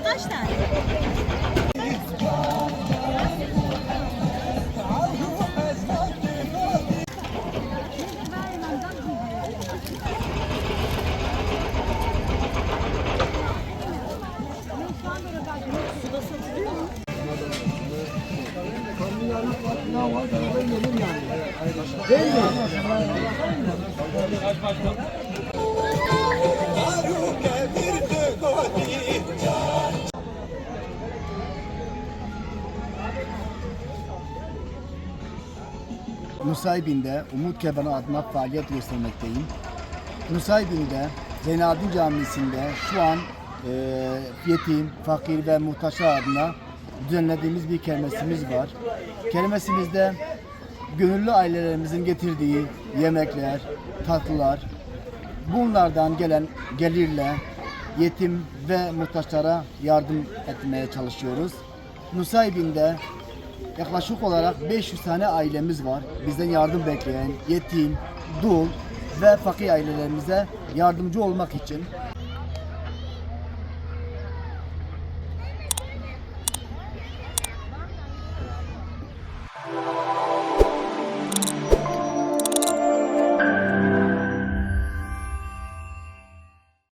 Kaç tane? Nusaybin'de Umut Kebanı adına faaliyet göstermekteyim. Nusaybin'de Zeynalabdin Camisi'nde şu an yetim, fakir ve muhtaçlar adına düzenlediğimiz bir kermesimiz var. Kermesimizde gönüllü ailelerimizin getirdiği yemekler, tatlılar, bunlardan gelen gelirle yetim ve muhtaçlara yardım etmeye çalışıyoruz. Nusaybin'de yaklaşık olarak 500 tane ailemiz var. Bizden yardım bekleyen, yetim, dul ve fakir ailelerimize yardımcı olmak için